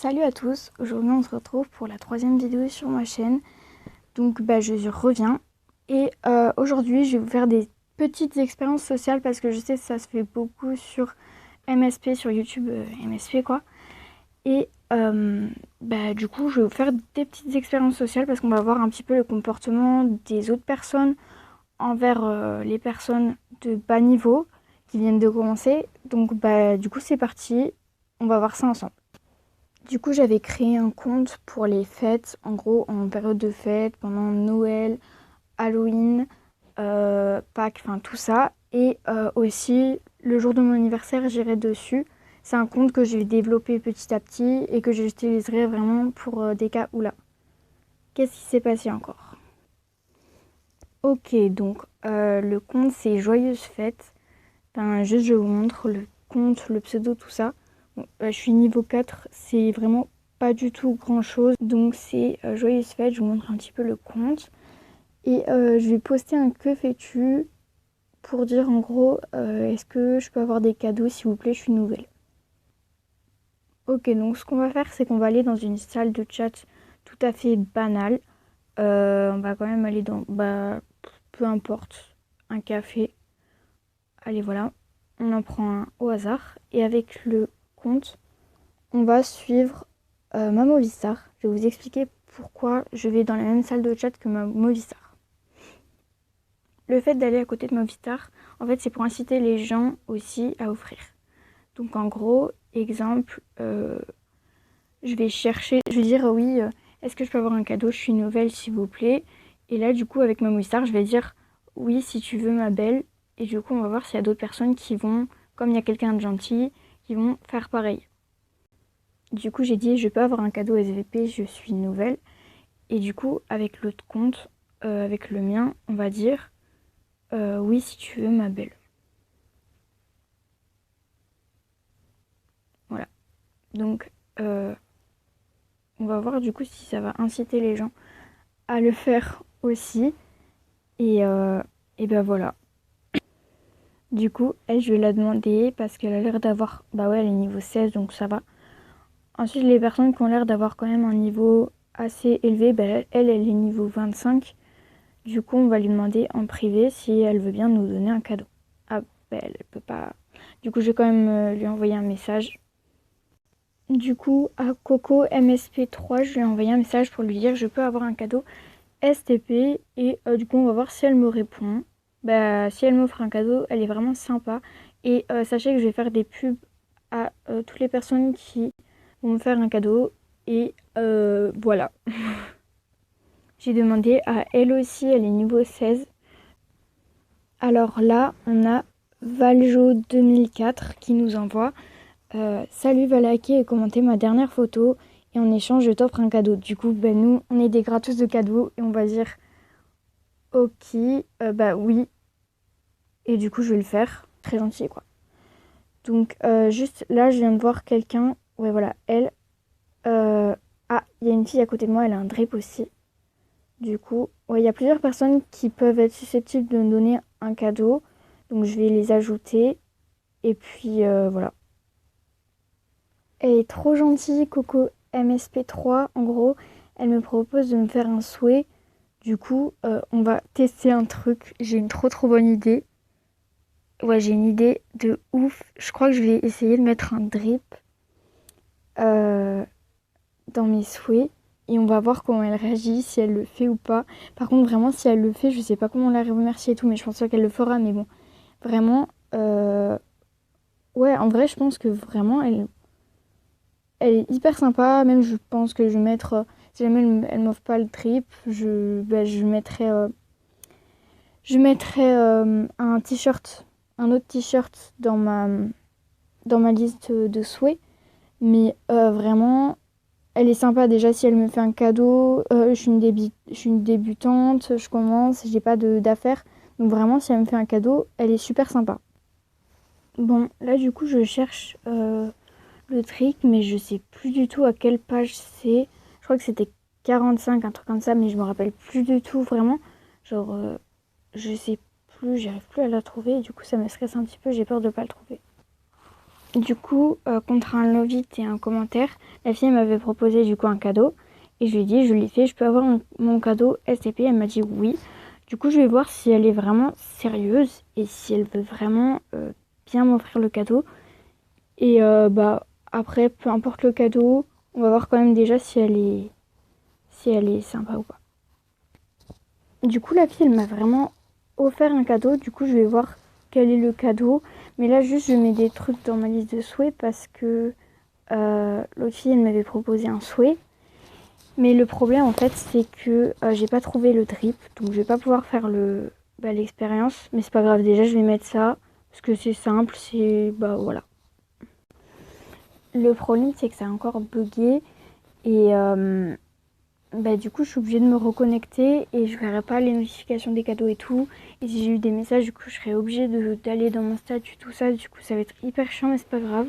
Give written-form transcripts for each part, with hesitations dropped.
Salut à tous, aujourd'hui on se retrouve pour la troisième vidéo sur ma chaîne. Donc je reviens et aujourd'hui je vais vous faire des petites expériences sociales parce que je sais que ça se fait beaucoup sur MSP, sur YouTube MSP quoi. Et du coup je vais vous faire des petites expériences sociales parce qu'on va voir un petit peu le comportement des autres personnes envers les personnes de bas niveau qui viennent de commencer. Donc du coup c'est parti, on va voir ça ensemble. Du coup, j'avais créé un compte pour les fêtes, en gros en période de fête, pendant Noël, Halloween, Pâques, enfin tout ça. Et aussi, le jour de mon anniversaire, j'irai dessus. C'est un compte que j'ai développé petit à petit et que j'utiliserai vraiment pour des cas où là. Qu'est-ce qui s'est passé encore? Ok, donc le compte c'est Joyeuse Fête. Juste je vous montre le compte, le pseudo, tout ça. Bon, je suis niveau 4, c'est vraiment pas du tout grand chose. Donc c'est Joyeuse Fête, je vous montre un petit peu le compte. Et je vais poster un que fais-tu pour dire en gros est-ce que je peux avoir des cadeaux s'il vous plaît, je suis nouvelle. Ok, donc ce qu'on va faire c'est qu'on va aller dans une salle de chat tout à fait banale. On va quand même aller dans, peu importe, un café. Allez voilà, on en prend un au hasard. Et avec le compte, on va suivre ma Movistar. Je vais vous expliquer pourquoi je vais dans la même salle de chat que ma Movistar. Le fait d'aller à côté de Movistar, en fait, c'est pour inciter les gens aussi à offrir. Donc en gros, exemple, je vais chercher, je vais dire oui, est-ce que je peux avoir un cadeau? Je suis nouvelle, s'il vous plaît. Et là, du coup, avec ma Movistar, je vais dire oui, si tu veux, ma belle. Et du coup, on va voir s'il y a d'autres personnes qui vont, comme il y a quelqu'un de gentil, qui vont faire pareil. Du coup, j'ai dit, je peux avoir un cadeau SVP, je suis nouvelle. Et du coup, avec l'autre compte, avec le mien, on va dire, oui, si tu veux, ma belle. Voilà. Donc, on va voir du coup si ça va inciter les gens à le faire aussi. Et ben voilà. Du coup, elle, je vais la demander parce qu'elle a l'air d'avoir... Bah ouais, elle est niveau 16, donc ça va. Ensuite, les personnes qui ont l'air d'avoir quand même un niveau assez élevé, elle est niveau 25. Du coup, on va lui demander en privé si elle veut bien nous donner un cadeau. Ah, elle peut pas... Du coup, je vais quand même lui envoyer un message. Du coup, à Coco MSP3, je lui ai envoyé un message pour lui dire je peux avoir un cadeau STP. Et du coup, on va voir si elle me répond. Si elle m'offre un cadeau, elle est vraiment sympa. Et sachez que je vais faire des pubs à toutes les personnes qui vont me faire un cadeau. Et voilà. J'ai demandé à elle aussi, elle est niveau 16. Alors là, on a Valjo2004 qui nous envoie salut, va liker et commenter ma dernière photo et en échange, je t'offre un cadeau. Du coup, nous, on est des gratos de cadeaux et on va dire ok, oui. Et du coup, je vais le faire. Très gentil, quoi. Donc, juste là, je viens de voir quelqu'un. Ouais, voilà, elle. Il y a une fille à côté de moi, elle a un drip aussi. Du coup, ouais, il y a plusieurs personnes qui peuvent être susceptibles de me donner un cadeau. Donc, je vais les ajouter. Et puis, voilà. Elle est trop gentille, Coco MSP3. En gros, elle me propose de me faire un souhait. Du coup, on va tester un truc. J'ai une trop bonne idée. Ouais, j'ai une idée de ouf. Je crois que je vais essayer de mettre un drip euh, dans mes souhaits. Et on va voir comment elle réagit, si elle le fait ou pas. Par contre, vraiment, si elle le fait, je sais pas comment la remercier et tout, mais je pense pas qu'elle le fera. Mais bon, vraiment, ouais, en vrai, je pense que vraiment, elle est hyper sympa. Même, je pense que je vais mettre, si jamais elle m'offre pas le trip, je mettrai un t-shirt, un autre t-shirt dans ma liste de souhaits. Mais vraiment, elle est sympa. Déjà, si elle me fait un cadeau, je suis une débutante, je commence, j'ai pas d'affaires. Donc vraiment, si elle me fait un cadeau, elle est super sympa. Bon, là, du coup, je cherche le trick, mais je sais plus du tout à quelle page c'est. Je crois que c'était 45, un truc comme ça, mais je me rappelle plus du tout vraiment. Genre, je sais plus, j'arrive plus à la trouver, et du coup ça me stresse un petit peu, j'ai peur de pas le trouver. Du coup, contre un love it et un commentaire, la fille m'avait proposé du coup un cadeau. Et je lui ai dit, je lui ai fait, je peux avoir mon cadeau SCP? Elle m'a dit oui. Du coup, je vais voir si elle est vraiment sérieuse et si elle veut vraiment bien m'offrir le cadeau. Et après, peu importe le cadeau, on va voir quand même déjà si elle est sympa ou pas. Du coup, la fille, elle m'a vraiment offert un cadeau. Du coup, je vais voir quel est le cadeau. Mais là, juste, je mets des trucs dans ma liste de souhaits parce que l'autre fille, elle m'avait proposé un souhait. Mais le problème, en fait, c'est que j'ai pas trouvé le drip. Donc, je vais pas pouvoir faire l'expérience. Mais c'est pas grave. Déjà, je vais mettre ça. Parce que c'est simple. Voilà. Le problème, c'est que ça a encore bugué. Et du coup, je suis obligée de me reconnecter et je verrai pas les notifications des cadeaux et tout. Et si j'ai eu des messages, du coup, je serai obligée d'aller dans mon statut, tout ça. Du coup, ça va être hyper chiant, mais c'est pas grave.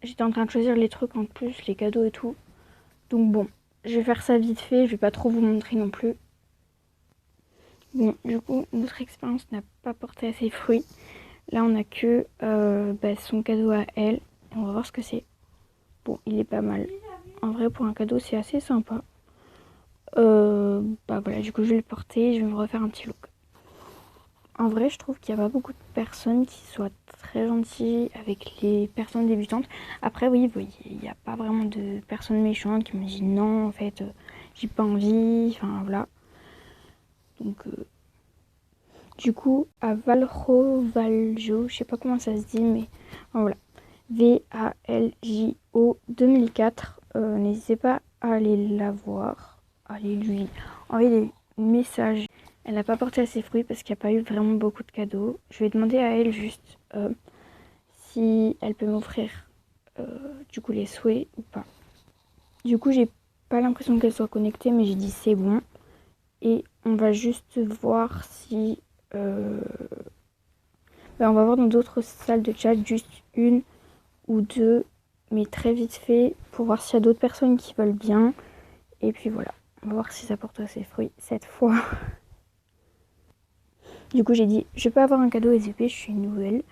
J'étais en train de choisir les trucs en plus, les cadeaux et tout. Donc bon, je vais faire ça vite fait. Je vais pas trop vous montrer non plus. Bon, du coup, notre expérience n'a pas porté à ses fruits. Là, on a que son cadeau à elle. On va voir ce que c'est. Bon, il est pas mal. En vrai, pour un cadeau, c'est assez sympa. Voilà, du coup, je vais le porter et je vais me refaire un petit look. En vrai, je trouve qu'il n'y a pas beaucoup de personnes qui soient très gentilles avec les personnes débutantes. Après, oui, il n'y a pas vraiment de personnes méchantes qui me disent non, en fait, j'ai pas envie. Enfin, voilà. Donc, du coup, à Valjo, je sais pas comment ça se dit, mais voilà. VALJO 2004. N'hésitez pas à aller la voir, à aller lui envoyer des messages. Elle n'a pas porté à ses fruits parce qu'il n'y a pas eu vraiment beaucoup de cadeaux. Je vais demander à elle juste si elle peut m'offrir du coup les souhaits ou pas. Du coup, j'ai pas l'impression qu'elle soit connectée, mais j'ai dit c'est bon. Et on va juste voir si... on va voir dans d'autres salles de chat, juste une ou deux, mais très vite fait, pour voir s'il y a d'autres personnes qui veulent bien. Et puis voilà, on va voir si ça porte ses fruits cette fois. Du coup, j'ai dit, je peux avoir un cadeau SVP, je suis nouvelle.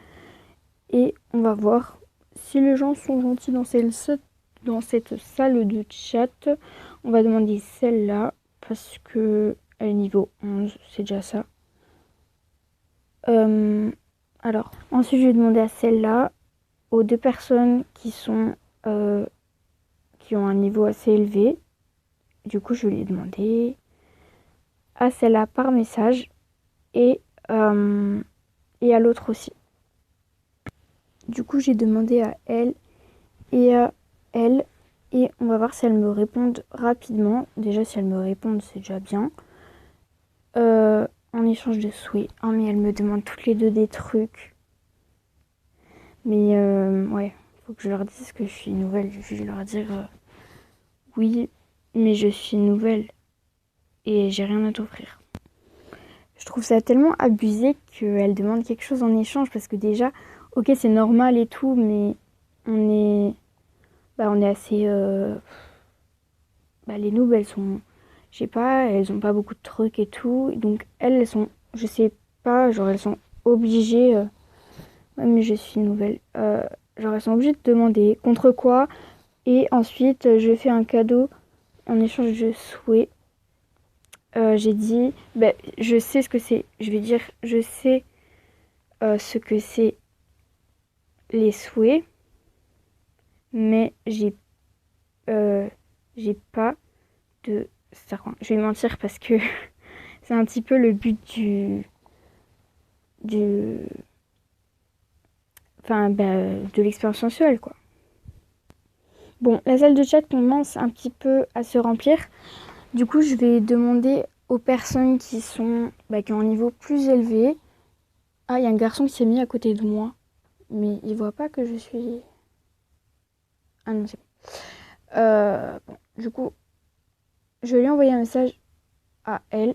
Et on va voir si les gens sont gentils dans cette salle de chat. On va demander celle-là, parce que elle est niveau 11, c'est déjà ça. Alors, ensuite, je vais demander à celle-là, aux deux personnes qui ont un niveau assez élevé. Du coup, je vais lui demander à celle-là par message et à l'autre aussi. Du coup, j'ai demandé à elle et à elle et on va voir si elles me répondent rapidement. Déjà, si elles me répondent, c'est déjà bien. En échange de souhaits. Oh, mais elles me demandent toutes les deux des trucs. Mais ouais, faut que je leur dise que je suis nouvelle. Je vais leur dire oui, mais je suis nouvelle et j'ai rien à t'offrir. Je trouve ça tellement abusé qu'elle demande quelque chose en échange parce que déjà, ok, c'est normal et tout, mais on est, on est assez. Les noobs, elles sont, je sais pas, elles ont pas beaucoup de trucs et tout, donc elles sont, je sais pas, genre elles sont obligées. Ouais, mais je suis nouvelle. Genre elles sont obligées de demander contre quoi, et ensuite je fais un cadeau en échange de souhaits. J'ai dit, je sais ce que c'est. Je vais dire, je sais ce que c'est les souhaits, mais j'ai pas de serpent. Je vais mentir parce que c'est un petit peu le but du de l'expérience sensuelle, quoi. Bon, la salle de chat commence un petit peu à se remplir. Du coup, je vais demander aux personnes qui ont un niveau plus élevé. Ah, il y a un garçon qui s'est mis à côté de moi. Mais il voit pas que je suis... Ah non, c'est bon. Du coup, je vais lui envoyer un message à elle.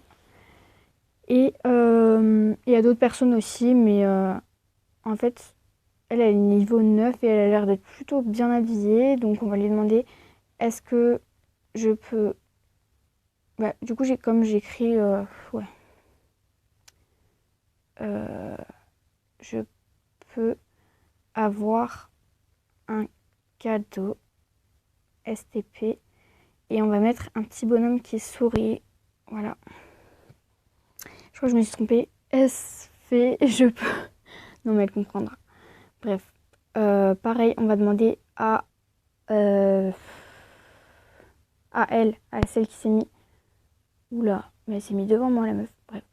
Et il y a d'autres personnes aussi, mais en fait, elle est niveau 9 et elle a l'air d'être plutôt bien habillée. Donc on va lui demander est-ce que je peux... du coup, comme j'écris... ouais. Je peux avoir un cadeau STP. Et on va mettre un petit bonhomme qui sourit. Voilà. Je crois que je me suis trompée. SV, je peux. Non, mais elle comprendra. Bref. Pareil, on va demander à elle, à celle qui s'est mis. Oula, mais elle s'est mis devant moi, la meuf. Bref.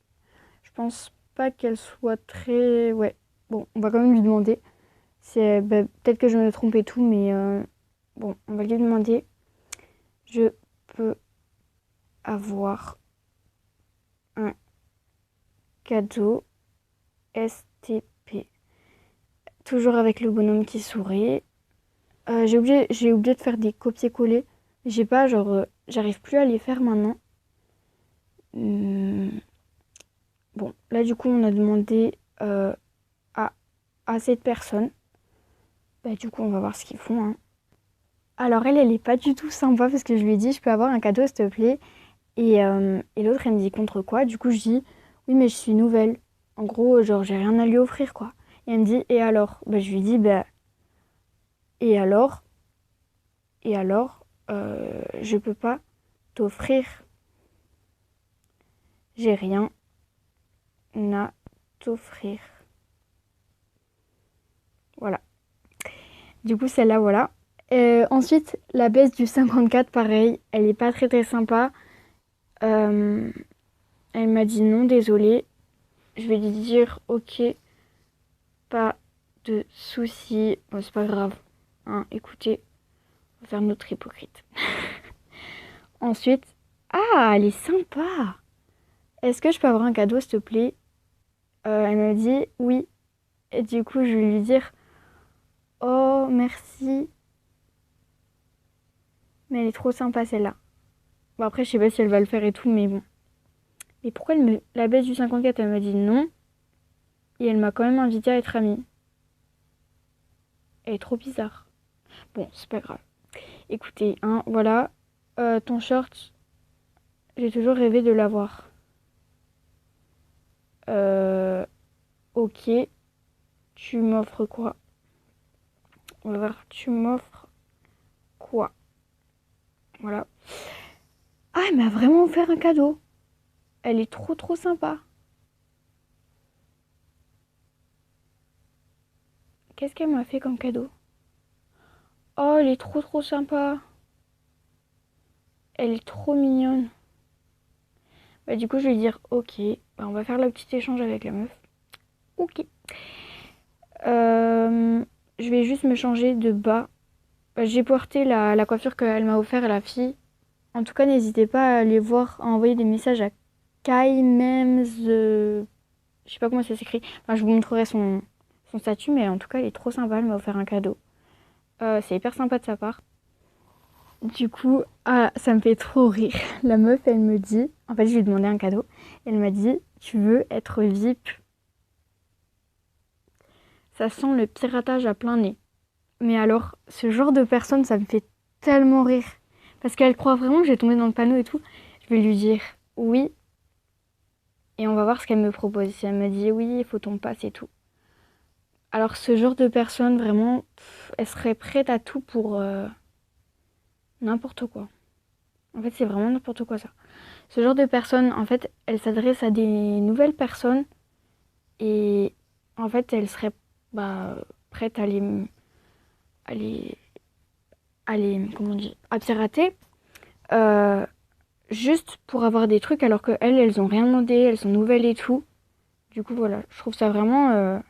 Je pense pas qu'elle soit très. Ouais. Bon, on va quand même lui demander. Peut-être que je me trompe et tout, mais bon, on va lui demander. Je peux avoir un cadeau STP. Toujours avec le bonhomme qui sourit. J'ai oublié de faire des copier-coller. J'ai pas, j'arrive plus à les faire maintenant. Bon, là du coup, on a demandé à cette personne. Bah, du coup, on va voir ce qu'ils font, hein. Alors elle est pas du tout sympa parce que je lui ai dit, je peux avoir un cadeau, s'il te plaît. Et l'autre, elle me dit contre quoi? Du coup, je dis, oui, mais je suis nouvelle. En gros, genre, j'ai rien à lui offrir, quoi. Et elle me dit, et alors? Bah, je lui dis, bah, et alors? Et alors, je peux pas t'offrir. J'ai rien à t'offrir. Voilà. Du coup, celle-là, voilà. Ensuite, la baisse du 54, pareil, elle est pas très très sympa. Elle m'a dit non, désolée. Je vais lui dire, ok, pas de soucis. Bon, c'est pas grave. Hein, écoutez, on va faire notre hypocrite. Ensuite, ah, elle est sympa. Est-ce que je peux avoir un cadeau, s'il te plaît? Elle me dit oui. Et du coup, je vais lui dire oh, merci. Mais elle est trop sympa, celle-là. Bon, après, je sais pas si elle va le faire et tout, mais bon. Et pourquoi la baisse du 54, elle m'a dit non. Et elle m'a quand même invité à être amie. Elle est trop bizarre. Bon, c'est pas grave. Écoutez, hein, voilà. Ton short, j'ai toujours rêvé de l'avoir. Ok. Tu m'offres quoi? On va voir. Tu m'offres quoi? Voilà. Ah, elle m'a vraiment offert un cadeau. Elle est trop trop sympa. Qu'est-ce qu'elle m'a fait comme cadeau? Oh, elle est trop trop sympa. Elle est trop mignonne. Bah, du coup, je vais dire ok. Bah, on va faire le petit échange avec la meuf. Ok. Je vais juste me changer de bas. Bah, j'ai porté la coiffure qu'elle m'a offert à la fille. En tout cas, n'hésitez pas à aller voir, à envoyer des messages à Kai Mems. Je sais pas comment ça s'écrit. Enfin, je vous montrerai son statut, mais en tout cas, elle est trop sympa. Elle m'a offert un cadeau. C'est hyper sympa de sa part. Du coup, ah, ça me fait trop rire. La meuf, elle me dit, en fait, je lui ai demandé un cadeau. Elle m'a dit, tu veux être VIP? Ça sent le piratage à plein nez. Mais alors, ce genre de personne, ça me fait tellement rire. Parce qu'elle croit vraiment que j'ai tombé dans le panneau et tout. Je vais lui dire oui. Et on va voir ce qu'elle me propose. Si elle me dit oui, il faut ton passe et tout. Alors, ce genre de personne, vraiment, elle serait prête à tout pour n'importe quoi. En fait, c'est vraiment n'importe quoi ça. Ce genre de personne, en fait, elle s'adresse à des nouvelles personnes et en fait, elle serait bah, prête à les, comment on dit, à pirater euh, juste pour avoir des trucs alors que elles ont rien demandé, elles sont nouvelles et tout. Du coup, voilà, je trouve ça vraiment,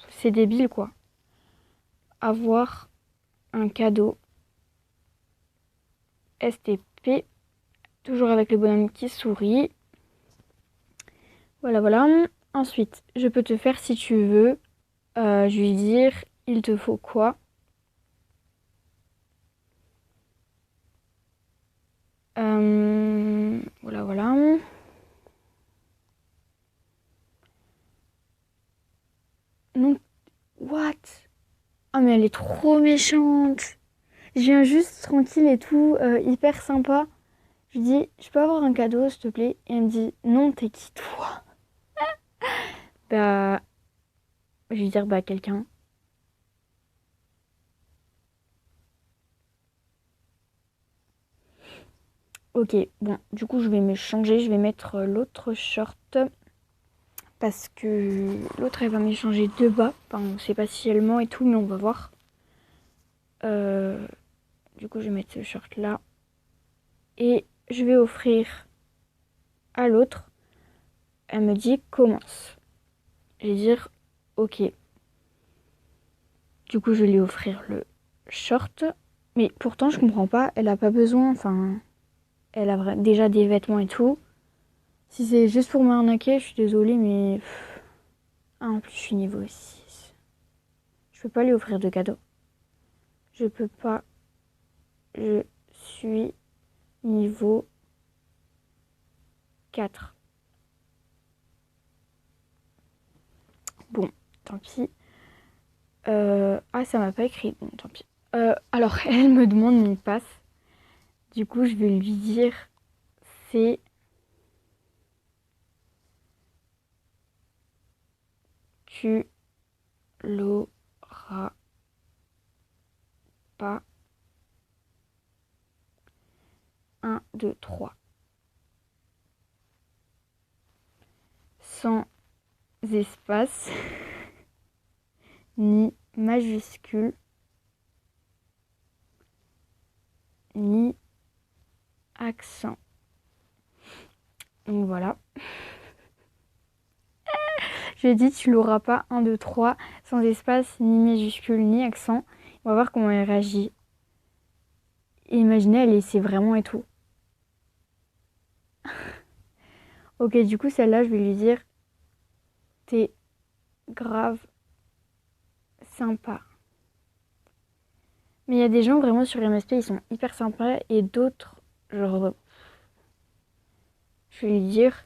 c'est débile quoi. Avoir un cadeau STP, toujours avec le bonhomme qui sourit. Voilà, voilà. Ensuite, je peux te faire si tu veux. Je lui dire, il te faut quoi? Voilà, voilà. Non, what? Ah, mais elle est trop méchante. Je viens juste tranquille et tout, hyper sympa. Je lui dis, je peux avoir un cadeau, s'il te plaît? Et elle me dit, non, t'es qui toi? Bah, Je vais dire bah quelqu'un. Ok, bon, du coup je vais me changer, je vais mettre l'autre short parce que l'autre elle va m'échanger deux bas. Enfin, on sait pas si elle ment et tout, mais on va voir. Du coup je vais mettre ce short là et je vais offrir à l'autre. Elle me dit commence. Je vais dire ok. Du coup je vais lui offrir le short, mais pourtant je comprends pas, elle a pas besoin, enfin elle a déjà des vêtements et tout. Si c'est juste pour m'arnaquer, je suis désolée, mais ah, en plus je suis niveau 6. Je peux pas lui offrir de cadeau. Je peux pas. Je suis niveau 4. Bon, tant pis. Ah, ça m'a pas écrit. Bon, tant pis. Alors, elle me demande mon passe. Du coup, je vais lui dire c'est tu l'auras pas. 1, 2, 3. Sans espace, ni majuscule, ni accent. Donc voilà. Je lui ai dit tu l'auras pas 1, 2, 3, sans espace, ni majuscule, ni accent. On va voir comment elle réagit. Et imaginez, elle essaie vraiment et tout. Ok, du coup, celle-là, je vais lui dire t'es grave sympa. Mais il y a des gens vraiment sur MSP, ils sont hyper sympas et d'autres, genre, je vais lui dire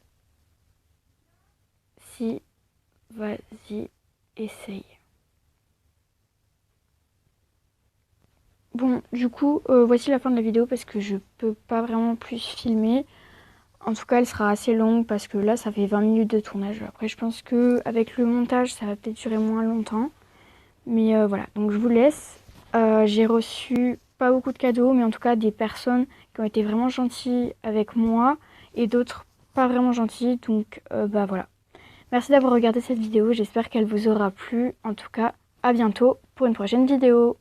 si, vas-y, essaye. Bon, du coup, voici la fin de la vidéo parce que je peux pas vraiment plus filmer. En tout cas, elle sera assez longue parce que là, ça fait 20 minutes de tournage. Après, je pense que avec le montage, ça va peut-être durer moins longtemps. Mais voilà, donc je vous laisse. J'ai reçu pas beaucoup de cadeaux, mais en tout cas des personnes qui ont été vraiment gentilles avec moi et d'autres pas vraiment gentilles. Donc bah voilà. Merci d'avoir regardé cette vidéo. J'espère qu'elle vous aura plu. En tout cas, à bientôt pour une prochaine vidéo.